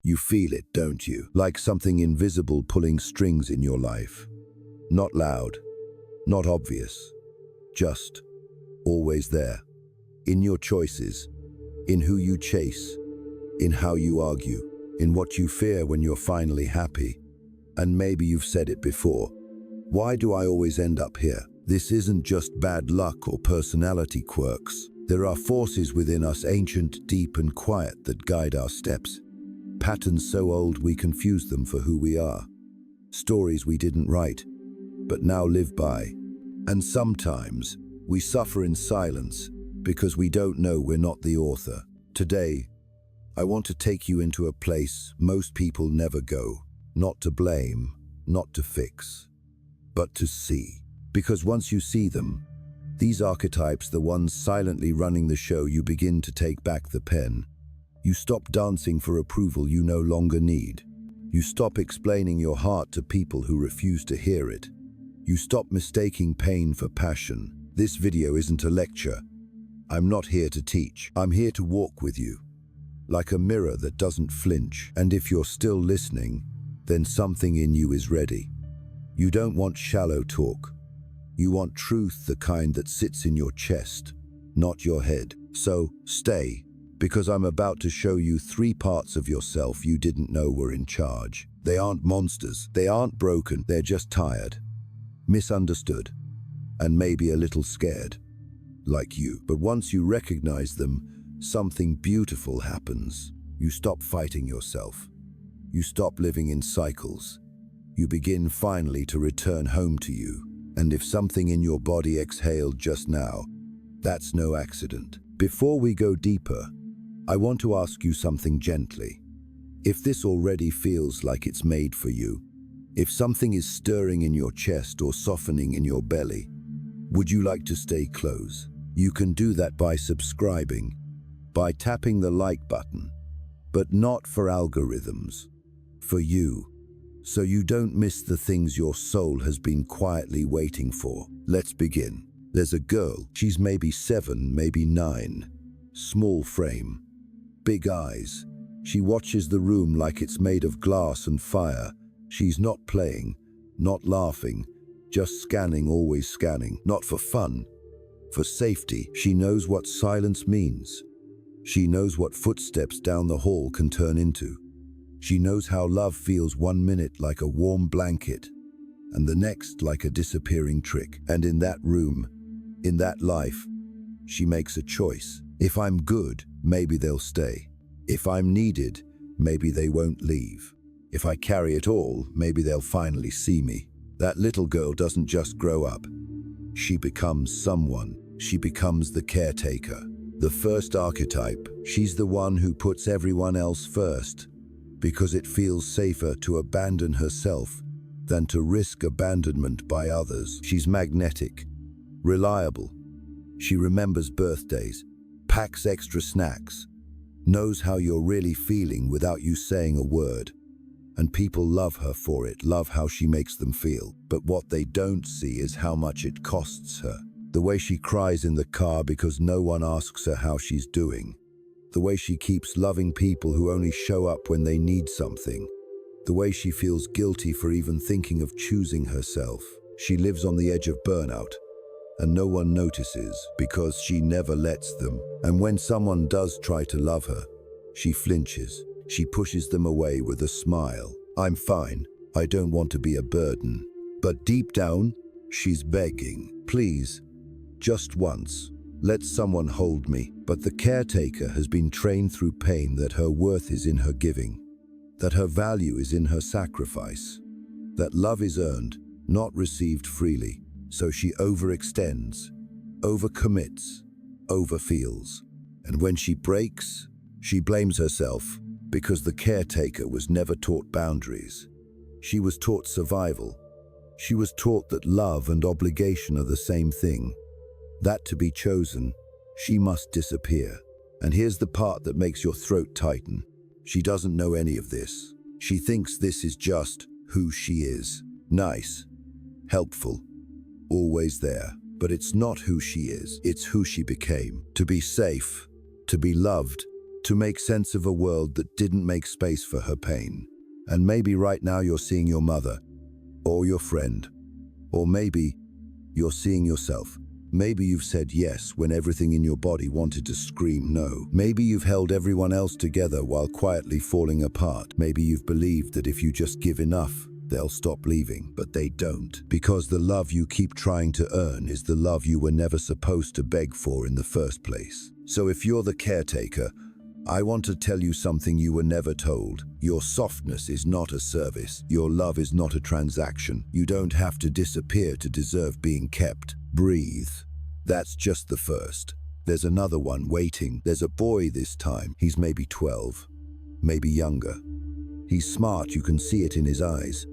You feel it, don't you? Like something invisible pulling strings in your life. Not loud, not obvious, just always there. In your choices, in who you chase, in how you argue, in what you fear when you're finally happy. And maybe you've said it before. Why do I always end up here? This isn't just bad luck or personality quirks. There are forces within us, ancient, deep, and quiet, that guide our steps. Patterns so old we confuse them for who we are. Stories we didn't write, but now live by. And sometimes we suffer in silence because we don't know we're not the author. Today, I want to take you into a place most people never go. Not to blame, not to fix, but to see. Because once you see them, these archetypes, the ones silently running the show, you begin to take back the pen. You stop dancing for approval you no longer need. You stop explaining your heart to people who refuse to hear it. You stop mistaking pain for passion. This video isn't a lecture. I'm not here to teach. I'm here to walk with you, like a mirror that doesn't flinch. And if you're still listening, then something in you is ready. You don't want shallow talk. You want truth, the kind that sits in your chest, not your head. So stay, because I'm about to show you 3 parts of yourself you didn't know were in charge. They aren't monsters. They aren't broken. They're just tired, misunderstood, and maybe a little scared, like you. But once you recognize them, something beautiful happens. You stop fighting yourself. You stop living in cycles. You begin finally to return home to you. And if something in your body exhaled just now, that's no accident. Before we go deeper, I want to ask you something gently. If this already feels like it's made for you, if something is stirring in your chest or softening in your belly, would you like to stay close? You can do that by subscribing, by tapping the like button, but not for algorithms, for you, so you don't miss the things your soul has been quietly waiting for. Let's begin. There's a girl. She's maybe 7, maybe 9. Small frame, big eyes. She watches the room like it's made of glass and fire. She's not playing, not laughing, just scanning, always scanning. Not for fun, for safety. She knows what silence means. She knows what footsteps down the hall can turn into. She knows how love feels 1 minute like a warm blanket, and the next like a disappearing trick. And in that room, in that life, she makes a choice. If I'm good, maybe they'll stay. If I'm needed, maybe they won't leave. If I carry it all, maybe they'll finally see me. That little girl doesn't just grow up. She becomes someone. She becomes the caretaker. The first archetype. She's the one who puts everyone else first, because it feels safer to abandon herself than to risk abandonment by others. She's magnetic, reliable. She remembers birthdays, packs extra snacks, knows how you're really feeling without you saying a word. And people love her for it, love how she makes them feel. But what they don't see is how much it costs her. The way she cries in the car because no one asks her how she's doing. The way she keeps loving people who only show up when they need something. The way she feels guilty for even thinking of choosing herself. She lives on the edge of burnout, and no one notices because she never lets them. And when someone does try to love her, she flinches. She pushes them away with a smile. I'm fine. I don't want to be a burden. But deep down, she's begging. Please, just once, let someone hold me. But the caretaker has been trained through pain that her worth is in her giving, that her value is in her sacrifice, that love is earned, not received freely. So she overextends, overcommits, overfeels. And when she breaks, she blames herself because the caretaker was never taught boundaries. She was taught survival. She was taught that love and obligation are the same thing, that to be chosen, she must disappear. And here's the part that makes your throat tighten. She doesn't know any of this. She thinks this is just who she is. Nice, helpful, always there. But it's not who she is. It's who she became. To be safe, to be loved, to make sense of a world that didn't make space for her pain. And maybe right now you're seeing your mother, or your friend, or maybe you're seeing yourself. Maybe you've said yes when everything in your body wanted to scream no. Maybe you've held everyone else together while quietly falling apart. Maybe you've believed that if you just give enough, they'll stop leaving, but they don't. Because the love you keep trying to earn is the love you were never supposed to beg for in the first place. So if you're the caretaker, I want to tell you something you were never told. Your softness is not a service. Your love is not a transaction. You don't have to disappear to deserve being kept. Breathe. That's just the first. There's another one waiting. There's a boy this time. He's maybe 12, maybe younger. He's smart, you can see it in his eyes.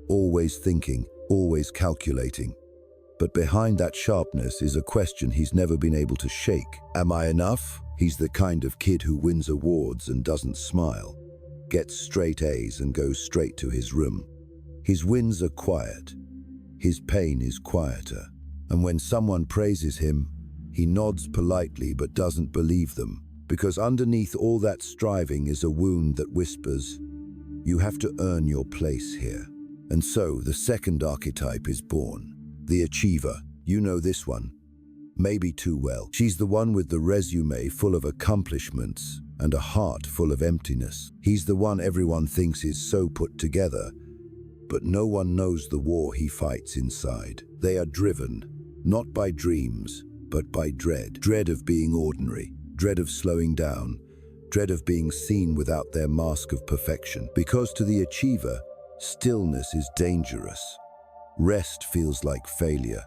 Always thinking, always calculating. But behind that sharpness is a question he's never been able to shake. Am I enough? He's the kind of kid who wins awards and doesn't smile, gets straight A's and goes straight to his room. His wins are quiet. His pain is quieter. And when someone praises him, he nods politely but doesn't believe them, because underneath all that striving is a wound that whispers, you have to earn your place here. And so the second archetype is born. The achiever. You know this one. Maybe too well. She's the one with the resume full of accomplishments and a heart full of emptiness. He's the one everyone thinks is so put together, but no one knows the war he fights inside. They are driven, not by dreams, but by dread. Dread of being ordinary, dread of slowing down, dread of being seen without their mask of perfection. Because to the achiever, stillness is dangerous. Rest feels like failure.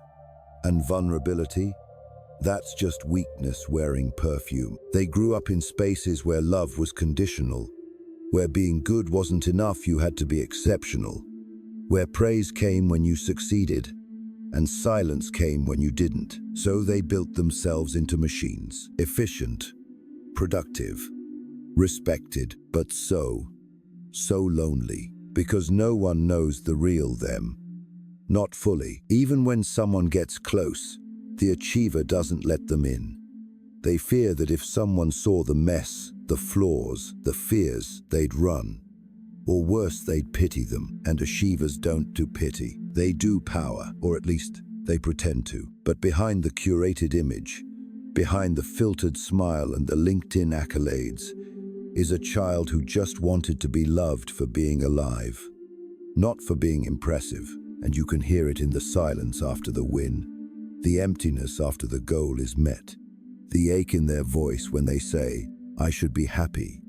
And vulnerability? That's just weakness wearing perfume. They grew up in spaces where love was conditional, where being good wasn't enough, you had to be exceptional, where praise came when you succeeded, and silence came when you didn't. So they built themselves into machines, efficient, productive, respected, but so lonely, because no one knows the real them. Not fully. Even when someone gets close, the achiever doesn't let them in. They fear that if someone saw the mess, the flaws, the fears, they'd run. Or worse, they'd pity them. And achievers don't do pity. They do power, or at least they pretend to. But behind the curated image, behind the filtered smile and the LinkedIn accolades, is a child who just wanted to be loved for being alive, not for being impressive. And you can hear it in the silence after the win. The emptiness after the goal is met. The ache in their voice when they say, I should be happy,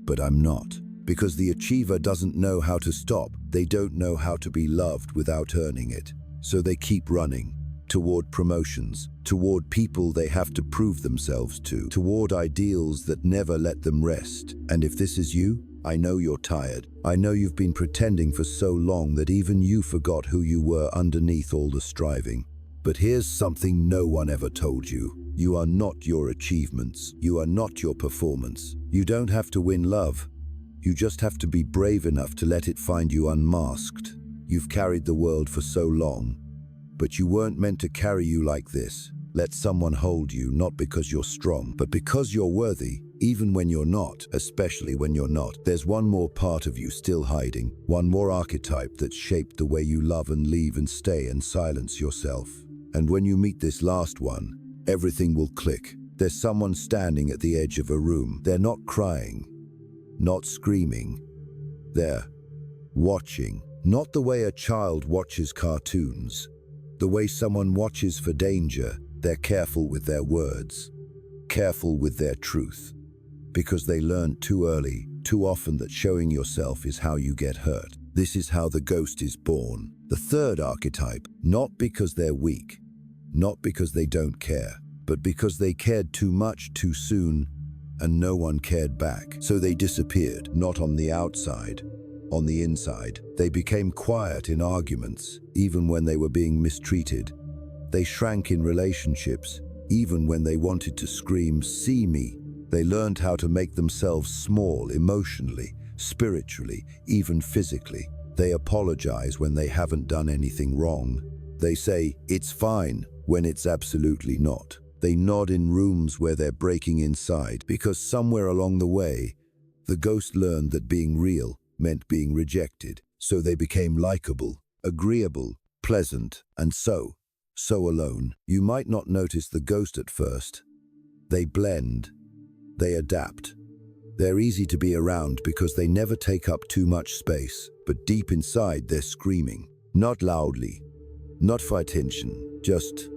but I'm not. Because the achiever doesn't know how to stop. They don't know how to be loved without earning it. So they keep running toward promotions, toward people they have to prove themselves to, toward ideals that never let them rest. And if this is you, I know you're tired. I know you've been pretending for so long that even you forgot who you were underneath all the striving. But here's something no one ever told you. You are not your achievements. You are not your performance. You don't have to win love. You just have to be brave enough to let it find you unmasked. You've carried the world for so long, but you weren't meant to carry you like this. Let someone hold you, not because you're strong, but because you're worthy, even when you're not, especially when you're not. There's one more part of you still hiding, one more archetype that's shaped the way you love and leave and stay and silence yourself. And when you meet this last one, everything will click. There's someone standing at the edge of a room. They're not crying, not screaming. They're watching. Not the way a child watches cartoons. The way someone watches for danger. They're careful with their words, careful with their truth. Because they learned too early, too often, that showing yourself is how you get hurt. This is how the ghost is born. The third archetype, not because they're weak, not because they don't care, but because they cared too much too soon and no one cared back. So they disappeared, not on the outside, on the inside. They became quiet in arguments, even when they were being mistreated. They shrank in relationships, even when they wanted to scream, "See me." They learned how to make themselves small emotionally, spiritually, even physically. They apologize when they haven't done anything wrong. They say, "It's fine," when it's absolutely not. They nod in rooms where they're breaking inside, because somewhere along the way, the ghost learned that being real meant being rejected. So they became likable, agreeable, pleasant, and so alone. You might not notice the ghost at first. They blend, they adapt. They're easy to be around because they never take up too much space, but deep inside they're screaming. Not loudly, not for attention, just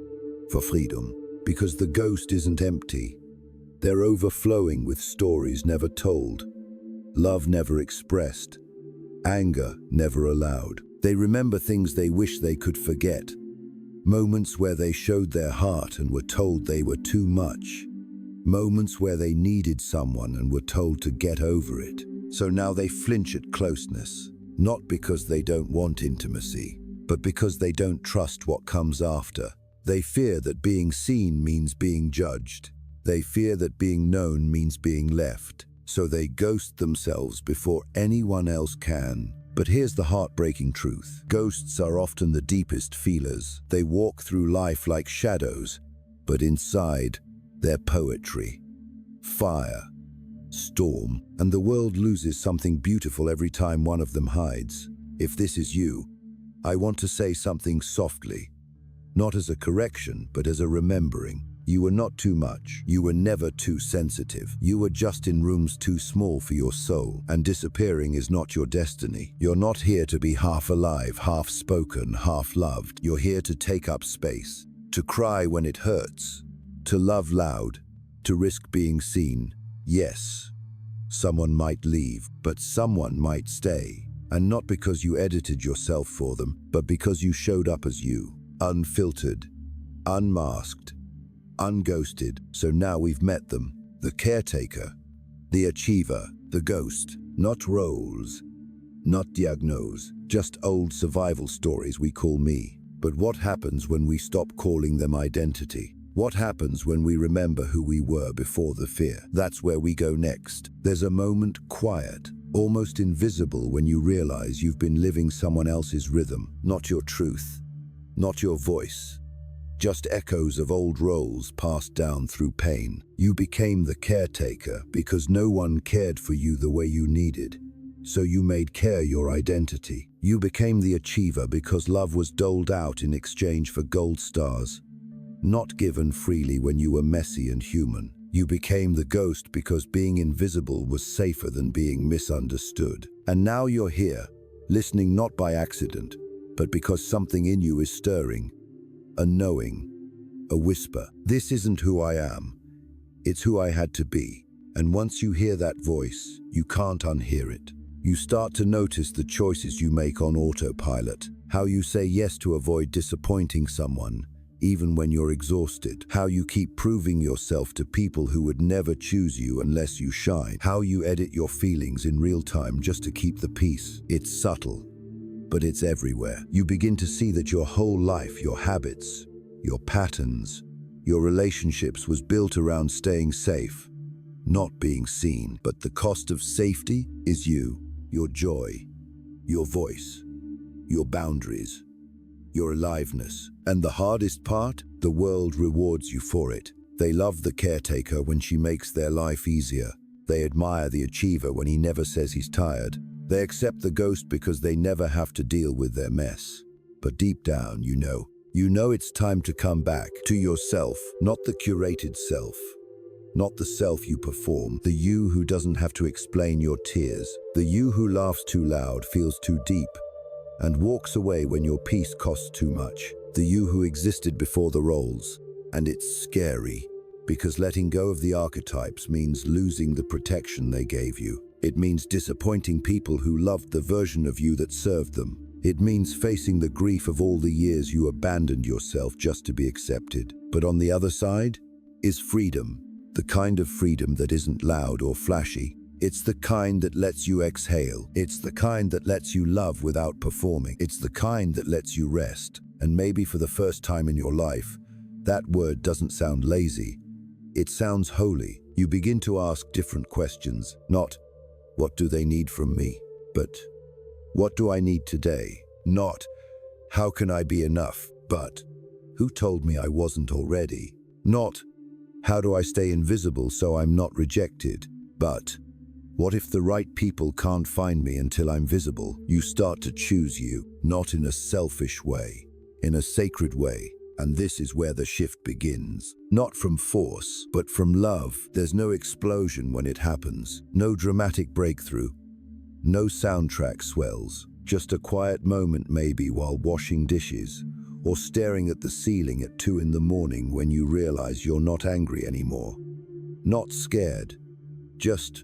for freedom. Because the ghost isn't empty. They're overflowing with stories never told, love never expressed, anger never allowed. They remember things they wish they could forget, moments where they showed their heart and were told they were too much, moments where they needed someone and were told to get over it. So now they flinch at closeness, not because they don't want intimacy, but because they don't trust what comes after. They fear that being seen means being judged. They fear that being known means being left. So they ghost themselves before anyone else can. But here's the heartbreaking truth. Ghosts are often the deepest feelers. They walk through life like shadows, but inside, they're poetry. Fire, storm, and the world loses something beautiful every time one of them hides. If this is you, I want to say something softly. Not as a correction, but as a remembering. You were not too much. You were never too sensitive. You were just in rooms too small for your soul, and disappearing is not your destiny. You're not here to be half alive, half spoken, half loved. You're here to take up space, to cry when it hurts, to love loud, to risk being seen. Yes, someone might leave, but someone might stay. And not because you edited yourself for them, but because you showed up as you. Unfiltered, unmasked, unghosted. So now we've met them. The caretaker, the achiever, the ghost. Not roles, not diagnose, just old survival stories we call me. But what happens when we stop calling them identity? What happens when we remember who we were before the fear? That's where we go next. There's a moment, quiet, almost invisible, when you realize you've been living someone else's rhythm, not your truth. Not your voice, just echoes of old roles passed down through pain. You became the caretaker because no one cared for you the way you needed. So you made care your identity. You became the achiever because love was doled out in exchange for gold stars, not given freely when you were messy and human. You became the ghost because being invisible was safer than being misunderstood. And now you're here, listening not by accident, but because something in you is stirring, a knowing, a whisper. This isn't who I am, it's who I had to be. And once you hear that voice, you can't unhear it. You start to notice the choices you make on autopilot, how you say yes to avoid disappointing someone, even when you're exhausted, how you keep proving yourself to people who would never choose you unless you shine, how you edit your feelings in real time just to keep the peace. It's subtle, but it's everywhere. You begin to see that your whole life, your habits, your patterns, your relationships was built around staying safe, not being seen. But the cost of safety is you, your joy, your voice, your boundaries, your aliveness. And the hardest part, the world rewards you for it. They love the caretaker when she makes their life easier. They admire the achiever when he never says he's tired. They accept the ghost because they never have to deal with their mess. But deep down, you know it's time to come back to yourself, not the curated self, not the self you perform, the you who doesn't have to explain your tears, the you who laughs too loud, feels too deep, and walks away when your peace costs too much, the you who existed before the roles. And it's scary, because letting go of the archetypes means losing the protection they gave you. It means disappointing people who loved the version of you that served them. It means facing the grief of all the years you abandoned yourself just to be accepted. But on the other side is freedom, the kind of freedom that isn't loud or flashy. It's the kind that lets you exhale. It's the kind that lets you love without performing. It's the kind that lets you rest. And maybe for the first time in your life, that word doesn't sound lazy. It sounds holy. You begin to ask different questions, not what do they need from me, but what do I need today? Not how can I be enough, but who told me I wasn't already? Not How do I stay invisible so I'm not rejected? But what if the right people can't find me until I'm visible? You start to choose you, not in a selfish way, in a sacred way. And this is where the shift begins. Not from force, but from love. There's no explosion when it happens, no dramatic breakthrough, no soundtrack swells, just a quiet moment maybe while washing dishes, or staring at the ceiling at 2 in the morning when you realize you're not angry anymore. Not scared, just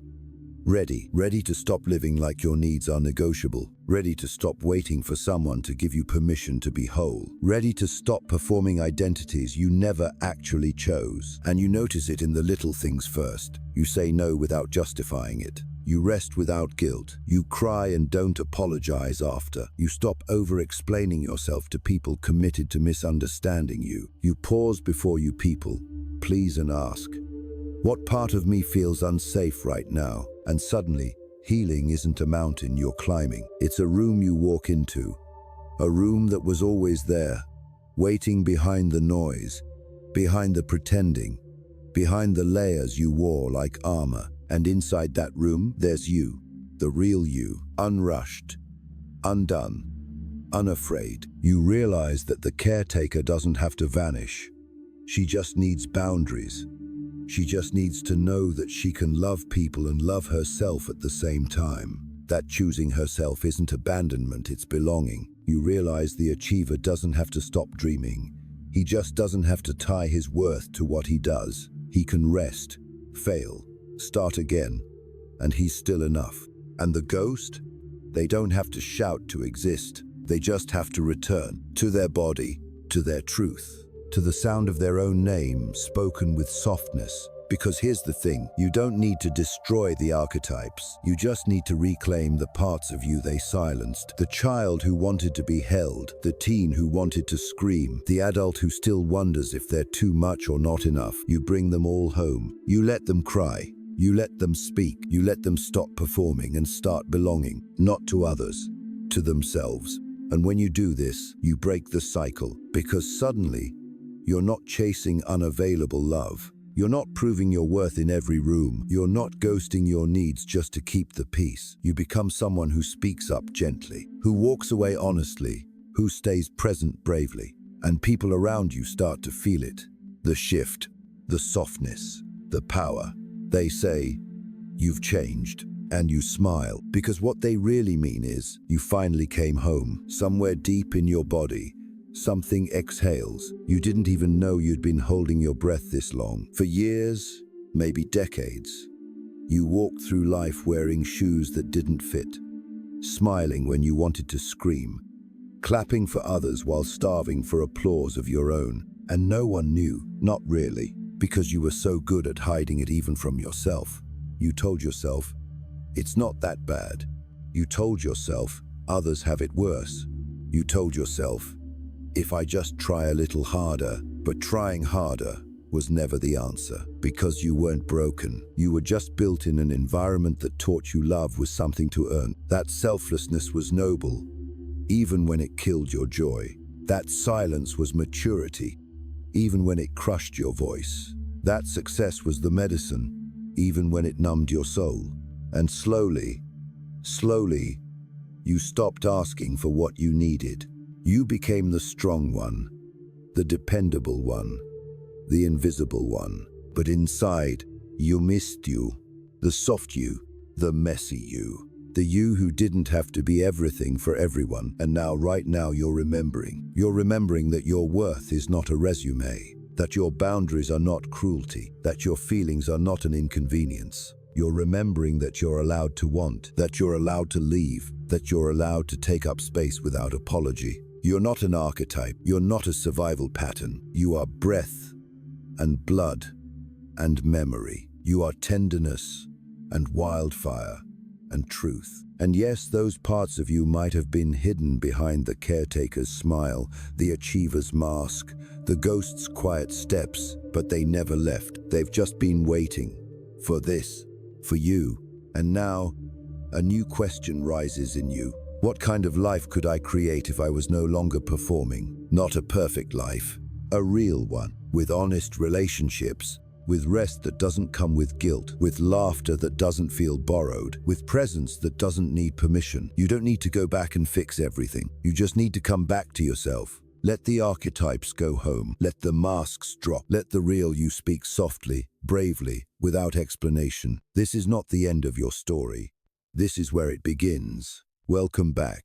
ready to stop living like your needs are negotiable, ready to stop waiting for someone to give you permission to be whole, ready to stop performing identities you never actually chose. And you notice it in the little things first. You say no without justifying it. You rest without guilt. You cry and don't apologize after. You stop over-explaining yourself to people committed to misunderstanding you. You pause before you people, please, and ask, what part of me feels unsafe right now? And suddenly, healing isn't a mountain you're climbing. It's a room you walk into. A room that was always there, waiting behind the noise, behind the pretending, behind the layers you wore like armor. And inside that room, there's you, the real you, unrushed, undone, unafraid. You realize that the caretaker doesn't have to vanish. She just needs boundaries. She just needs to know that she can love people and love herself at the same time. That choosing herself isn't abandonment, it's belonging. You realize the achiever doesn't have to stop dreaming. He just doesn't have to tie his worth to what he does. He can rest, fail, start again, and he's still enough. And the ghost? They don't have to shout to exist. They just have to return to their body, to their truth, to the sound of their own name spoken with softness. Because here's the thing, you don't need to destroy the archetypes. You just need to reclaim the parts of you they silenced. The child who wanted to be held, the teen who wanted to scream, the adult who still wonders if they're too much or not enough. You bring them all home. You let them cry. You let them speak. You let them stop performing and start belonging, not to others, to themselves. And when you do this, you break the cycle, because suddenly, you're not chasing unavailable love. You're not proving your worth in every room. You're not ghosting your needs just to keep the peace. You become someone who speaks up gently, who walks away honestly, who stays present bravely. And people around you start to feel it. The shift, the softness, the power. They say, you've changed. And you smile, because what they really mean is, you finally came home. Somewhere deep in your body, something exhales. You didn't even know you'd been holding your breath this long. For years, maybe decades, you walked through life wearing shoes that didn't fit, smiling when you wanted to scream, clapping for others while starving for applause of your own. And no one knew, not really, because you were so good at hiding it even from yourself. You told yourself, it's not that bad. You told yourself, others have it worse. You told yourself, if I just try a little harder, but trying harder was never the answer. Because you weren't broken. You were just built in an environment that taught you love was something to earn. That selflessness was noble, even when it killed your joy. That silence was maturity, even when it crushed your voice. That success was the medicine, even when it numbed your soul. And slowly, you stopped asking for what you needed. You became the strong one, the dependable one, the invisible one. But inside, you missed you, the soft you, the messy you, the you who didn't have to be everything for everyone. And now, right now, you're remembering. You're remembering that your worth is not a resume, that your boundaries are not cruelty, that your feelings are not an inconvenience. You're remembering that you're allowed to want, that you're allowed to leave, that you're allowed to take up space without apology. You're not an archetype. You're not a survival pattern. You are breath and blood and memory. You are tenderness and wildfire and truth. And yes, those parts of you might have been hidden behind the caretaker's smile, the achiever's mask, the ghost's quiet steps, but they never left. They've just been waiting for this, for you. And now, a new question rises in you. What kind of life could I create if I was no longer performing? Not a perfect life, a real one, with honest relationships, with rest that doesn't come with guilt, with laughter that doesn't feel borrowed, with presence that doesn't need permission. You don't need to go back and fix everything. You just need to come back to yourself. Let the archetypes go home. Let the masks drop. Let the real you speak softly, bravely, without explanation. This is not the end of your story. This is where it begins. Welcome back.